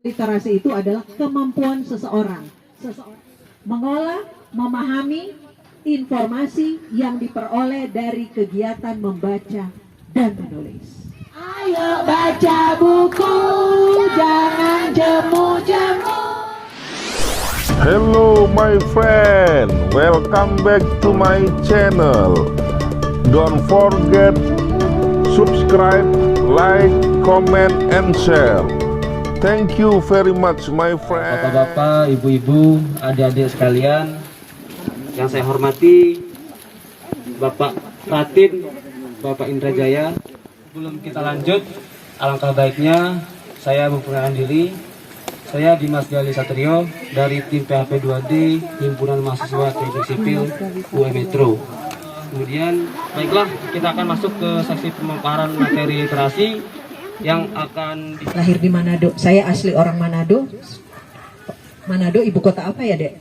Literasi itu adalah kemampuan seseorang mengolah, memahami informasi yang diperoleh dari kegiatan membaca dan menulis. Ayo baca buku, jangan jemu-jemu. Hello my friend, welcome back to my channel. Don't forget subscribe, like, comment, and share. Thank you very much my friend. Bapak-bapak, ibu-ibu, adik-adik sekalian yang saya hormati, Bapak Pratin, Bapak Indrajaya. Sebelum kita lanjut, alangkah baiknya saya memperkenalkan diri. Saya Dimas Gali Satrio dari tim PHP 2D Himpunan Mahasiswa Teknik Sipil UM Metro. Kemudian, baiklah, kita akan masuk ke seksi pemaparan materi literasi yang akan Lahir di Manado. Saya asli orang Manado. Manado ibu kota apa ya, Dek?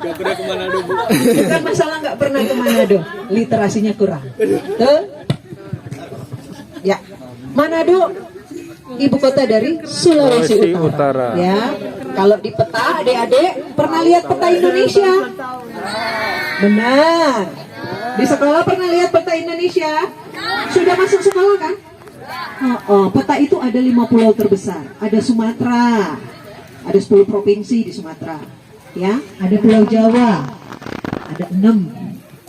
Gak pernah ke Manado, Bu. Bukan masalah nggak pernah ke Manado, literasinya kurang. Tuh. Ya, Manado ibu kota dari Sulawesi Utara. Ya, kalau di peta, adik-adik pernah lihat peta Indonesia? Benar. Di sekolah pernah lihat peta Indonesia? Sudah masuk sekolah kan? Peta itu ada 5 pulau terbesar. Ada Sumatera, ada 10 provinsi di Sumatera. Ya, ada Pulau Jawa, ada 6,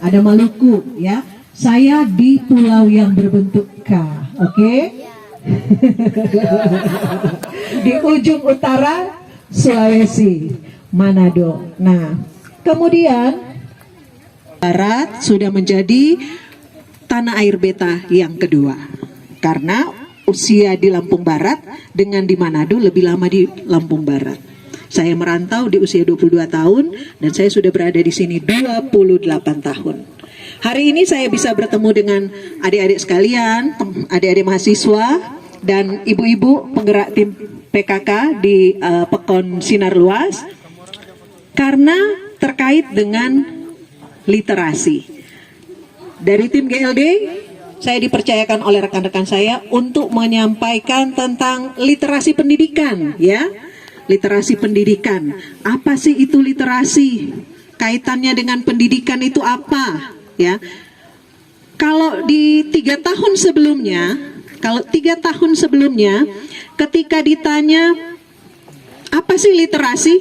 ada Maluku. Ya, saya di pulau yang berbentuk K, oke? Di ujung utara Sulawesi, Manado. Nah, kemudian barat sudah menjadi tanah air beta yang kedua, karena usia di Lampung Barat dengan di Manado lebih lama di Lampung Barat. Saya merantau di usia 22 tahun dan saya sudah berada di sini 28 tahun. Hari ini saya bisa bertemu dengan adik-adik sekalian, adik-adik mahasiswa dan ibu-ibu penggerak tim PKK di Pekon Sinar Luas karena terkait dengan literasi. Dari tim GLD, saya dipercayakan oleh rekan-rekan saya untuk menyampaikan tentang literasi pendidikan, ya. Literasi pendidikan. Apa sih itu literasi? Kaitannya dengan pendidikan itu apa, ya? Kalau di 3 tahun sebelumnya, ketika ditanya apa sih literasi?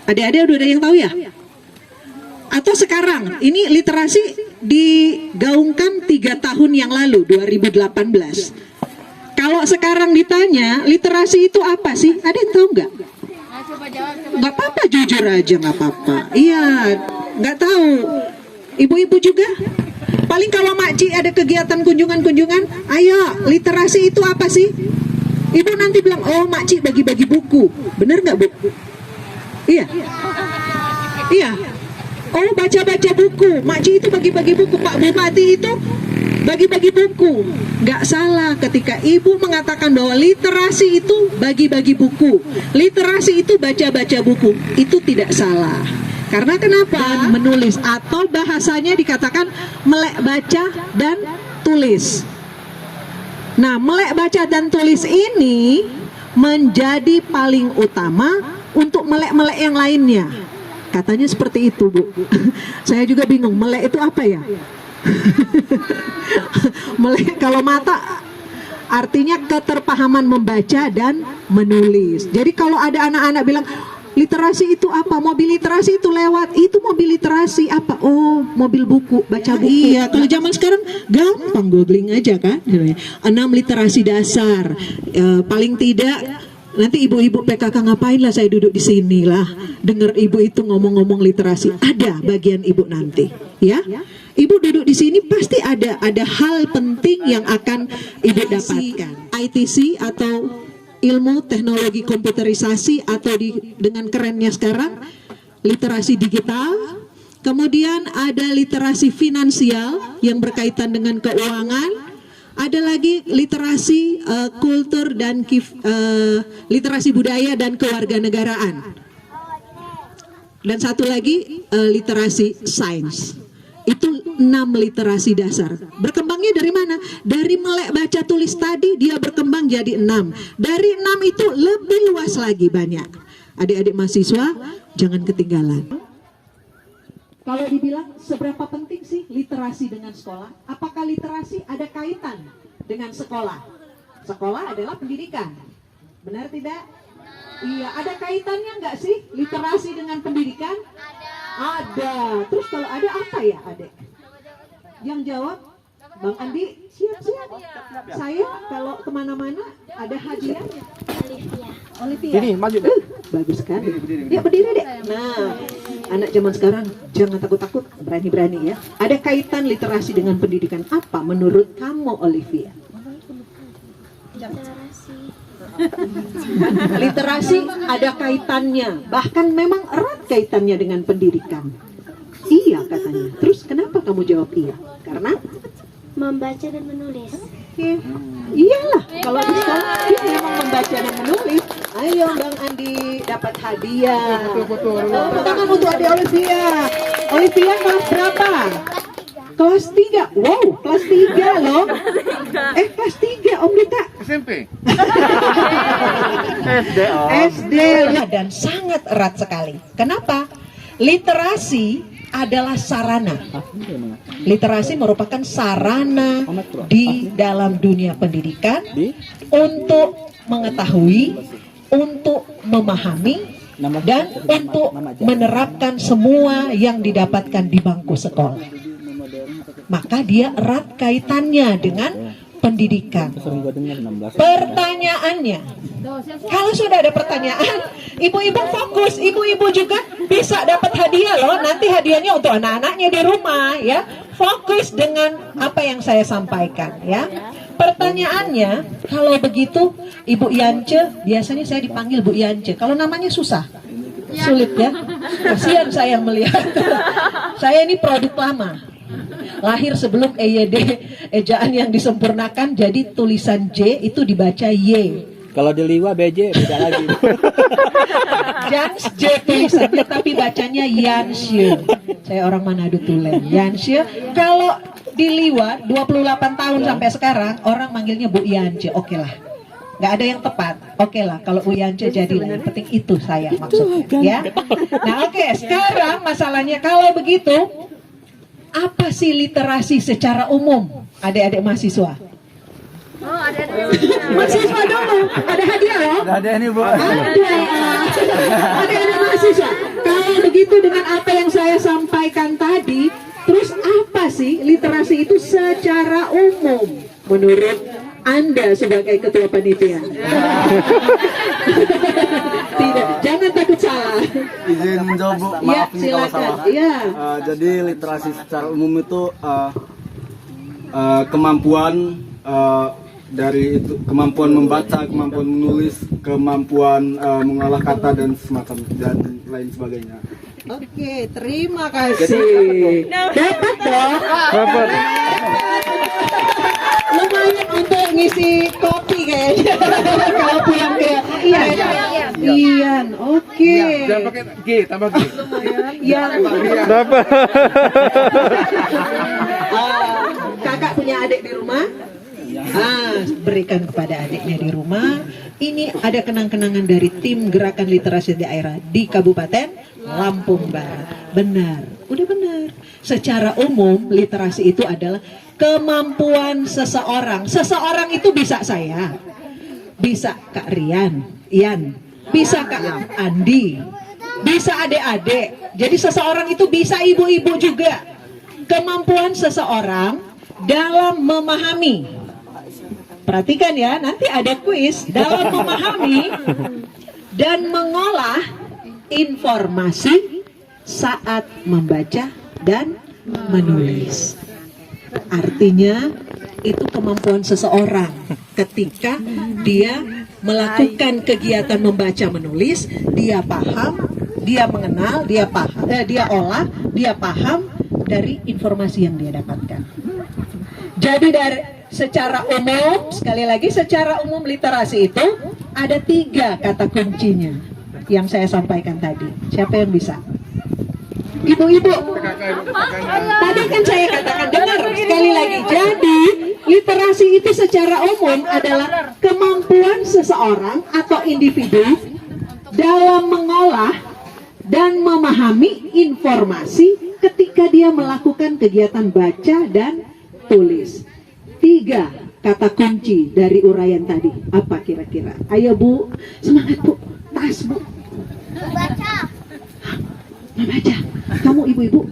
Adik-adik udah ada yang tahu ya? Atau sekarang, ini literasi digaungkan 3 tahun yang lalu, 2018. Kalau sekarang ditanya, literasi itu apa sih? Ada yang tahu nggak? Nggak apa-apa, jujur aja nggak apa-apa. Iya, nggak tahu. Ibu-ibu juga? Paling kalau makci ada kegiatan kunjungan-kunjungan, ayo, literasi itu apa sih? Ibu nanti bilang, oh makci bagi-bagi buku. Bener nggak, Bu? Iya. Iya. Oh, baca-baca buku. Makci itu bagi-bagi buku. Pak Bupati itu bagi-bagi buku. Nggak salah ketika ibu mengatakan bahwa literasi itu bagi-bagi buku. Literasi itu baca-baca buku. Itu tidak salah. Karena kenapa? Menulis atau bahasanya dikatakan melek baca dan tulis. Nah, melek baca dan tulis ini menjadi paling utama untuk melek-melek yang lainnya. Katanya seperti itu, Bu. Saya juga bingung, melek itu apa ya? Melek kalau mata artinya keterpahaman membaca dan menulis. Jadi kalau ada anak-anak bilang literasi itu apa? Mobil literasi itu lewat. Itu mobil literasi apa? Oh, mobil buku, baca buku. Iya, kalau zaman sekarang gampang, googling aja kan. 6 literasi dasar. Paling tidak nanti ibu-ibu PKK ngapain lah saya duduk di sini lah, dengar ibu itu ngomong-ngomong literasi. Ada bagian ibu nanti, ya. Ibu duduk di sini pasti ada hal penting yang akan ibu dapatkan. ITC atau ilmu teknologi komputerisasi atau dengan kerennya sekarang literasi digital. Kemudian ada literasi finansial yang berkaitan dengan keuangan. Ada lagi literasi kultur dan literasi budaya dan kewarganegaraan. Dan satu lagi literasi sains. Itu 6 literasi dasar. Berkembangnya dari mana? Dari melek baca tulis tadi dia berkembang jadi 6. Dari 6 itu lebih luas lagi banyak. Adik-adik mahasiswa jangan ketinggalan. Kalau dibilang seberapa penting sih literasi dengan sekolah? Apakah literasi ada kaitan dengan sekolah? Sekolah adalah pendidikan. Benar tidak? Iya, ada kaitannya nggak sih literasi dengan pendidikan? Ada. Terus kalau ada apa ya, Adek? Yang jawab Bang Andi, siap-siap. Saya kalau kemana-mana ada hadiahnya. Olivia. Ini maju. Bagus sekali. Ya berdiri deh. Nah, anak zaman sekarang jangan takut-takut, berani-berani ya. Ada kaitan literasi dengan pendidikan apa menurut kamu, Olivia? Literasi ada kaitannya, bahkan memang erat kaitannya dengan pendidikan. Iya katanya. Terus kenapa kamu jawab iya? Karena membaca dan menulis. ya, iyalah, kalau di sekolah dia memang membaca dan menulis. Ayo Bang Andi dapat hadiah. Tepuk tangan untuk adik Olivia. Olivia kelas berapa? Kelas 3. Wow, kelas 3 loh. Kelas 3 Om Dita. SMP. SD dan sangat erat sekali. Kenapa? Literasi adalah sarana. Literasi merupakan sarana di dalam dunia pendidikan untuk mengetahui, untuk memahami, dan untuk menerapkan semua yang didapatkan di bangku sekolah. Maka dia erat kaitannya dengan pendidikan. Pertanyaannya, kalau sudah ada pertanyaan, ibu-ibu fokus, ibu-ibu juga bisa dapat hadiah loh. Nanti hadiahnya untuk anak-anaknya di rumah ya. Fokus dengan apa yang saya sampaikan ya. Pertanyaannya, kalau begitu Ibu Yance, biasanya saya dipanggil Bu Yance. Kalau namanya susah, sulit ya. Kasihan saya melihat. Saya ini produk lama. Lahir sebelum EYD, ejaan yang disempurnakan, jadi tulisan J itu dibaca Y. Kalau di Liwa BJ beda lagi. Jans J tulisannya tapi bacanya Yansye. Saya orang Manado Tulen. Yansye. Kalau di Liwa 28 tahun sampai sekarang orang manggilnya Bu Yance. Oke lah. Nggak ada yang tepat. Oke lah, kalau Bu Yance jadilah. Yang penting itu saya maksudnya ya. Nah oke, sekarang masalahnya kalau begitu, apa sih literasi secara umum, adik-adik mahasiswa? Oh, ada Mahasiswa dulu, ada hadiah loh. Ada hadiah nih Bu. Ada. Adik-adik mahasiswa, kalau begitu dengan apa yang saya sampaikan tadi, terus apa sih literasi itu secara umum menurut Anda sebagai ketua panitia? Tidak, jangan takut salah. Izin menjawab Bu, Ya, maaf nih kalau silakan. salah. Ya. Jadi literasi secara umum itu kemampuan dari itu, kemampuan membaca, kemampuan menulis, kemampuan mengolah kata dan semacam dan lain sebagainya. Oke, terima kasih. Dapat dong. Dapat. Lumayan untuk ngisi kopi kayaknya. Kalau pulang ke Ian. Oke. Jangan pakai G, tambah G. Yang Dapat. kakak punya adik di rumah. Berikan kepada adiknya di rumah. Ini ada kenang-kenangan dari tim Gerakan Literasi Daerah di Kabupaten Lampung Barat. Benar, udah benar. Secara umum literasi itu adalah kemampuan seseorang. Seseorang itu bisa saya, bisa Kak Rian, Ian, bisa Kak Andi, bisa adik-adik. Jadi seseorang itu bisa ibu-ibu juga. Kemampuan seseorang dalam memahami. Perhatikan ya, nanti ada kuis dalam memahami dan mengolah informasi saat membaca dan menulis. Artinya itu kemampuan seseorang ketika dia melakukan kegiatan membaca menulis, dia paham, dia mengenal, dia paham, dia olah, dia paham dari informasi yang dia dapatkan. Jadi dari secara umum, sekali lagi secara umum literasi itu ada 3 kata kuncinya yang saya sampaikan tadi. Siapa yang bisa? Ibu-ibu, tadi kan saya katakan dengar sekali lagi. Jadi literasi itu secara umum adalah kemampuan seseorang atau individu dalam mengolah dan memahami informasi ketika dia melakukan kegiatan baca dan tulis. 3 kata kunci dari uraian tadi apa kira-kira? Ayo Bu, semangat Bu, tas Bu. Membaca. Membaca. Kamu ibu-ibu.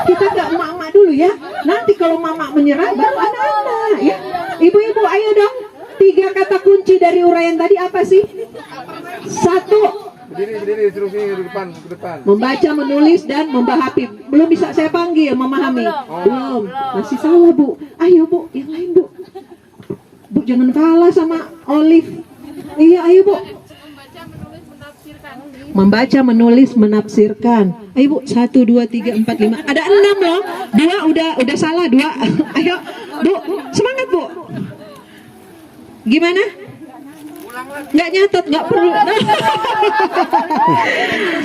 Kita nggak emak-emak dulu ya. Nanti kalau mama menyerah baru anak-anak ya. Ibu-ibu ayo dong. 3 kata kunci dari uraian tadi apa sih? 1. Berdiri, terus ke depan. Membaca, menulis, dan memahami. Belum bisa saya panggil memahami. Belum. Masih salah Bu. Ayo Bu, yang lain Bu. Bu jangan kalah sama Olive. Iya ayo Bu. Membaca, menulis, menafsirkan. Ayo Bu, 1, 2, 3, 4, 5. Ada 6 loh. 2 udah salah 2. Ayo Bu, semangat Bu. Gimana? Nggak nyatet, nggak perlu.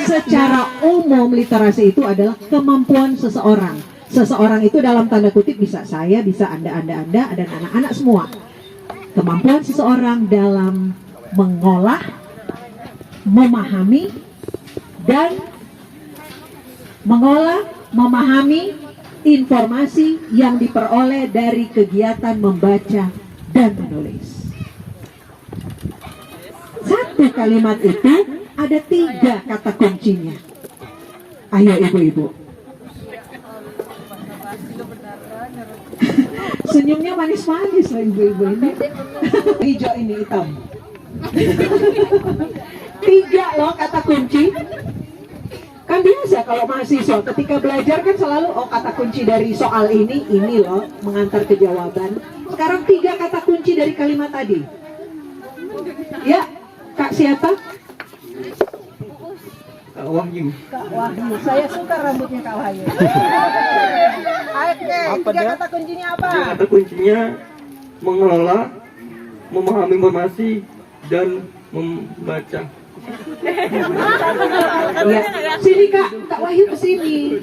Secara umum literasi itu adalah kemampuan seseorang. Seseorang itu dalam tanda kutip bisa saya, bisa anda, dan anak-anak semua. Kemampuan seseorang dalam mengolah, memahami, dan memahami informasi yang diperoleh dari kegiatan membaca dan menulis. 1 kalimat itu ada 3 kata kuncinya. Ayo ibu-ibu. Senyumnya manis-manis lah ibu-ibu ini. Hijau ini hitam. 3 loh kata kunci. Kan biasa kalau mahasiswa ketika belajar kan selalu kata kunci dari soal ini loh mengantar ke jawaban. Sekarang 3 kata kunci dari kalimat tadi. Ya, Kak siapa? Kak Wahyu. Kak Wahyu. Saya suka rambutnya Kak Wahyu. Oke, 3 kata kuncinya apa? Kata kuncinya mengelola, memahami informasi, dan membaca. Ya. Sini Kak Wahyu ke sini.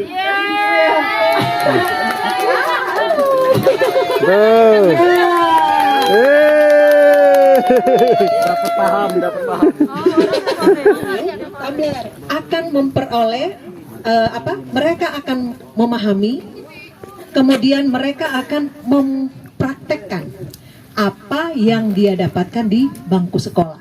Dapat paham. Akan memperoleh mereka akan memahami, kemudian mereka akan mempraktekkan apa yang dia dapatkan di bangku sekolah.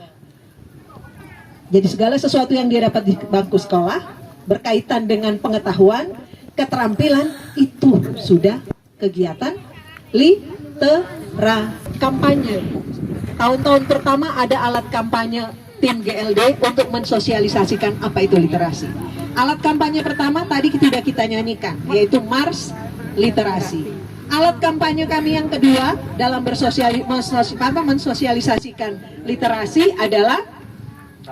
Jadi segala sesuatu yang dia dapat di bangku sekolah berkaitan dengan pengetahuan, keterampilan itu sudah kegiatan kampanye. Tahun-tahun pertama ada alat kampanye tim GLD untuk mensosialisasikan apa itu literasi. Alat kampanye pertama tadi sudah kita nyanyikan, yaitu Mars Literasi. Alat kampanye kami yang kedua dalam mensosialisasikan literasi adalah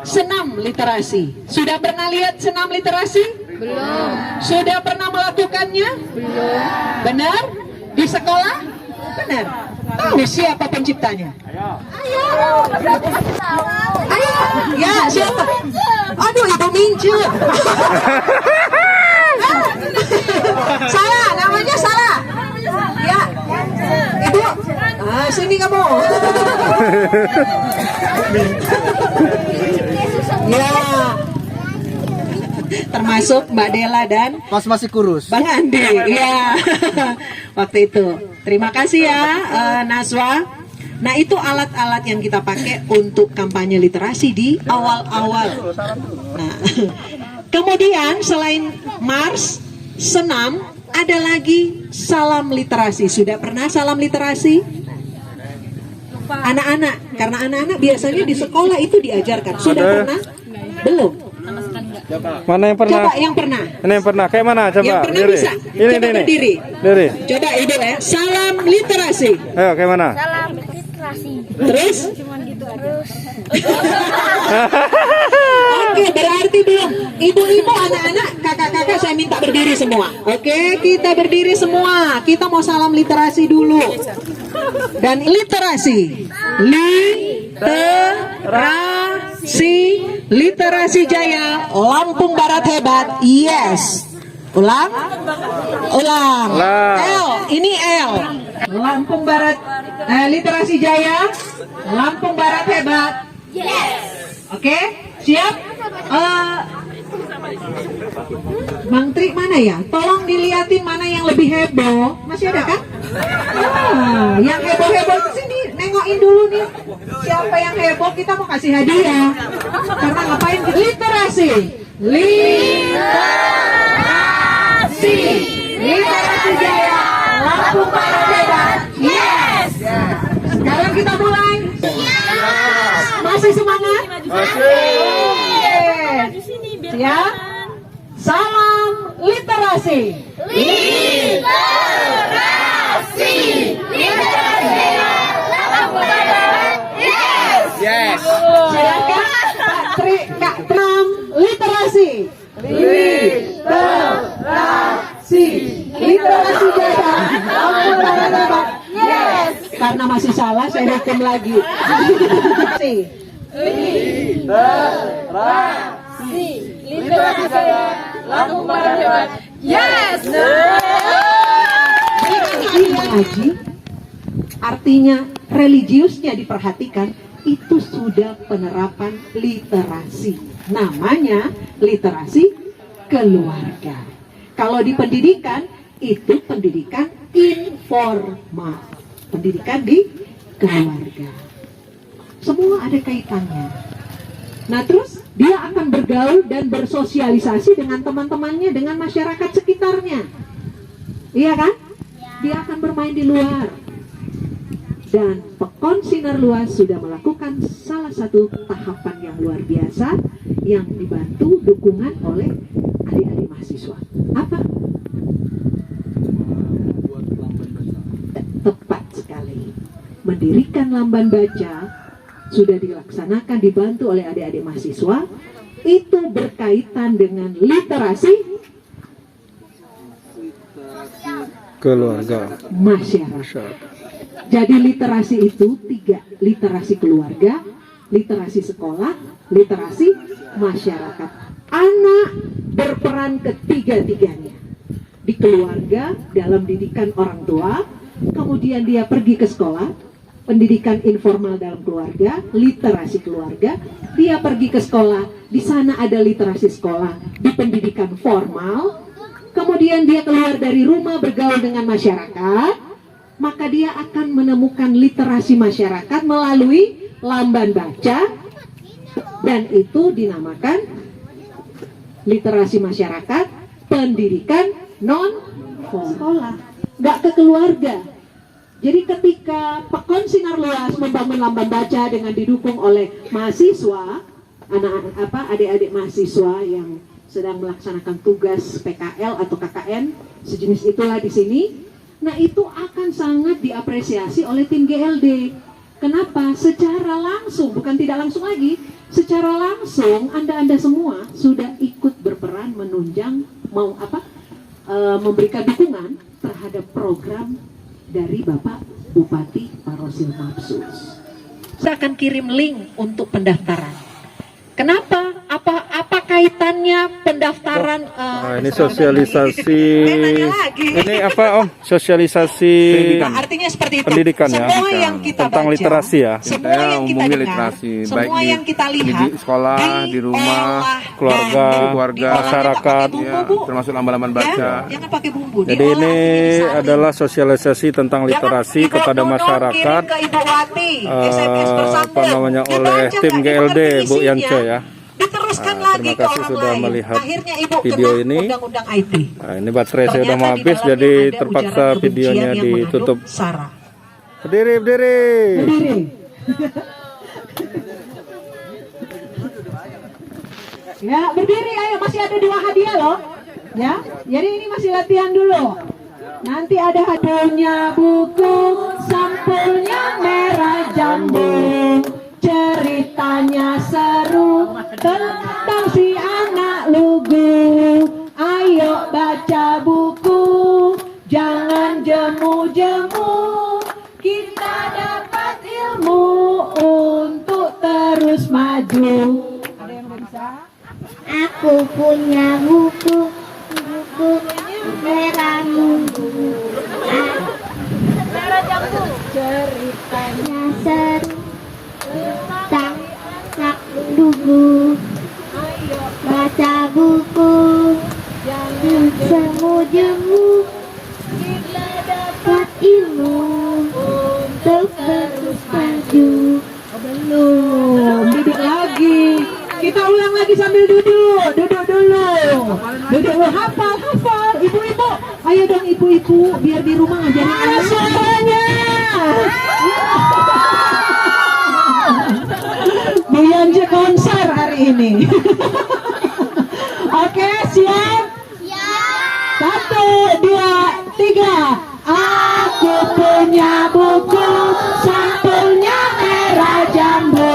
senam literasi. Sudah pernah lihat senam literasi? Belum. Sudah pernah melakukannya? Belum. Benar? Di sekolah? Benar. Tahu siapa penciptanya? Ayo. Ya, siapa? Aduh, Ibu Mincu. Salah, namanya salah. Ya. Ibu, sini kamu. Ya. Termasuk Mbak Dela dan Pas masih kurus. Bang Andi. Ya. Waktu itu. Terima kasih ya Naswa. Nah itu alat-alat yang kita pakai untuk kampanye literasi di awal-awal. Nah, kemudian selain Mars, senam, ada lagi salam literasi. Sudah pernah salam literasi? Anak-anak, karena anak-anak biasanya di sekolah itu diajarkan. Sudah pernah? Belum. Mana yang pernah? Coba yang pernah. Ini yang pernah. Kayak mana? Coba. Yang pernah diri. bisa. Ini. Berdiri. Diri. Coba ibu ya. Salam literasi. Ayo, kayak mana? Salam literasi. Terus? Cuman gitu terus. Oke, berarti belum. Ibu-ibu, anak-anak, kakak-kakak saya minta berdiri semua. Oke, kita berdiri semua. Kita mau salam literasi dulu. Dan literasi. Literasi. Literasi Jaya, Lampung Barat hebat. Yes. Ulang. Ulang. L, ini L. Lampung Barat, Literasi Jaya, Lampung Barat hebat. Yes. Oke, siap? Bang Tri mana ya? Tolong dilihatin mana yang lebih heboh. Masih ada kan? Yang heboh-heboh itu sini, nengokin dulu nih. Siapa yang heboh, kita mau kasih hadiah. Karena ngapain? Literasi. Literasi. Literasi Jaya, Lampung Barat hebat. Yes. Sekarang kita mulai. Masih semangat? Siap? Salam literasi. Literasi. Literasi. Lampung Barat. Yes. Silakan Pak Tri, Kak Tram, literasi. Literasi. Literasi Jaya, Lampung Barat hebat. Yes. Karena masih salah, saya hukum lagi. Literasi Jaya, Lampung Barat hebat. Yes. Haji, artinya religiusnya diperhatikan, itu sudah penerapan literasi. Namanya literasi keluarga. Kalau di pendidikan, itu pendidikan informal. Pendidikan di keluarga. Semua ada kaitannya. Nah terus dia akan bergaul dan bersosialisasi dengan teman-temannya, dengan masyarakat sekitarnya. Iya kan? Dia akan bermain di luar. Dan Pekon Sinar Luas sudah melakukan salah satu tahapan yang luar biasa yang dibantu dukungan oleh adik-adik mahasiswa. Apa? Tepat sekali. Mendirikan lamban baca sudah dilaksanakan, dibantu oleh adik-adik mahasiswa. Itu berkaitan dengan literasi keluarga. masyarakat. Jadi literasi itu 3, literasi keluarga, literasi sekolah, literasi masyarakat. Anak berperan ketiga-tiganya. Di keluarga, dalam didikan orang tua, kemudian dia pergi ke sekolah, pendidikan informal dalam keluarga, literasi keluarga, dia pergi ke sekolah, di sana ada literasi sekolah, di pendidikan formal, kemudian dia keluar dari rumah bergaul dengan masyarakat, maka dia akan menemukan literasi masyarakat melalui lamban baca, dan itu dinamakan literasi masyarakat, pendidikan non-sekolah, nggak ke keluarga. Jadi ketika Pekon Sinar Luas membangun lamban baca dengan didukung oleh mahasiswa, adik-adik mahasiswa yang sedang melaksanakan tugas PKL atau KKN, sejenis itulah di sini. Nah itu akan sangat diapresiasi oleh tim GLD. Kenapa? Secara langsung, bukan tidak langsung lagi, secara langsung Anda semua sudah ikut berperan menunjang, memberikan dukungan terhadap program dari Bapak Bupati Pak Rosil Mapsus. Saya akan kirim link untuk pendaftaran. Kenapa? Apa kaitannya pendaftaran? Ini sosialisasi. Ini apa Om? Sosialisasi. Artinya seperti itu. Pendidikan ya. Semua yang kita tentang baca, literasi ya. semua yang kita dengar, literasi, semua baik di yang kita lihat, sekolah, di rumah, keluarga, masyarakat, ya, termasuk lamban-lamban baca. Jangan pakai bumbu. Jadi ini adalah sosialisasi tentang literasi kepada masyarakat. Ke Ibu Wati, SMS Apa namanya oleh tim GLD Bu Yanco ya. Diteruskan lagi Terima ke kasih orang sudah lain. melihat Akhirnya Ibu video kena ini. Undang-undang IT. Nah, ini baterai saya udah mau Ternyata habis di jadi dalamnya ada terpaksa ujaran kebencian videonya yang mengandung ditutup. sara. Berdiri. Berdiri. Ya, berdiri ayo, masih ada 2 hadiah loh. Ya, jadi ini masih latihan dulu. Nanti ada hadiahnya buku, sampulnya merah jambu. Ceritanya seru tentang si anak lugu. Ayo baca buku, jangan jemu-jemu. Kita dapat ilmu untuk terus maju. Ada yang Aku punya buku merah munggu. Ceritanya seru tentang nak lugu. Baca buku semu-jemu, dapat ilmu untuk terus maju. Belum, duduk lagi. Kita ulang lagi sambil duduk dulu. Duduk, hafal. Ibu-ibu, ayo dong ibu-ibu, biar di rumah ngajarin anak semuanya. Bu Yanja konser hari ini. Oke, siap? Siap. 1, 2, 3. Aku punya buku, sampulnya merah jambu.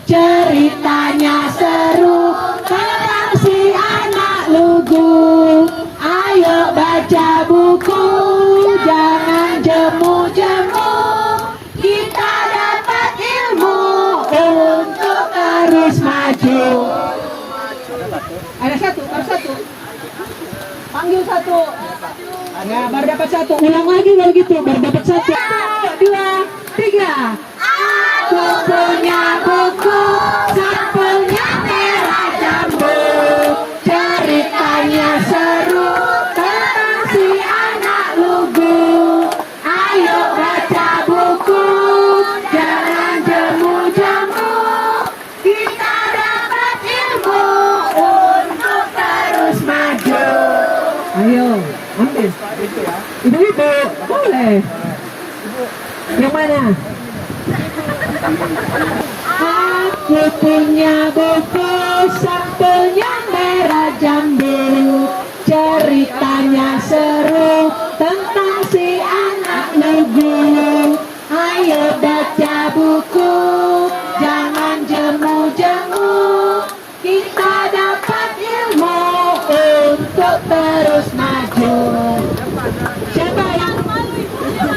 Ceritanya seru tentang si anak lugu. Ayo baca buku, jangan jemu-jemu. Kita dapat ilmu untuk terus maju. Ada satu, baru satu. Panggil satu. Ya, baru dapat satu. Ulang lagi kalau gitu, baru dapat satu. 1, 2, 3. Aku punya buku, sampulnya merah jambu. Ceritanya seru tentang si anak lugu. Ayo baca buku, jangan jemu-jemu. Kita dapat ilmu untuk terus maju. Ayo, ambil. Ibu-ibu, boleh. Yang mana? Aku punya buku, sampulnya merah jambu. Ceritanya seru tentang si anak lugu. Ayo baca buku, jangan jemu-jemu. Kita dapat ilmu untuk terus maju. Siapa yang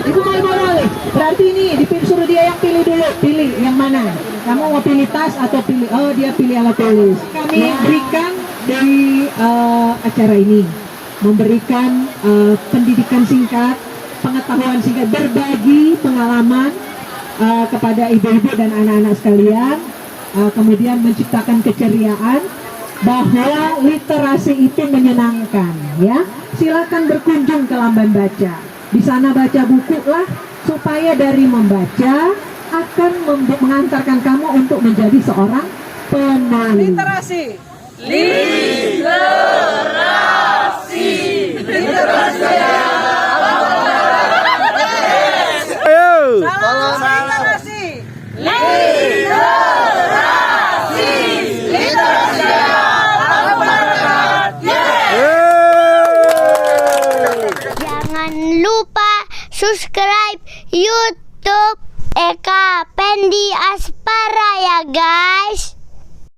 Ibu mau boleh? Berarti ini disuruh dia yang pilih dulu. Pilih yang mana? Kamu mau pilih tas atau pilih? Oh, dia pilih alat tulis. Kami berikan dari acara ini, memberikan pendidikan singkat, pengetahuan singkat, berbagi pengalaman kepada ibu-ibu dan anak-anak sekalian, kemudian menciptakan keceriaan bahwa literasi itu menyenangkan, ya. Silakan berkunjung ke Lamban Baca. Di sana baca buku lah, supaya dari membaca akan mengantarkan kamu untuk menjadi seorang penulis. Literasi. Ayo. Jangan lupa subscribe YouTube Eka Pendi Aspara ya guys.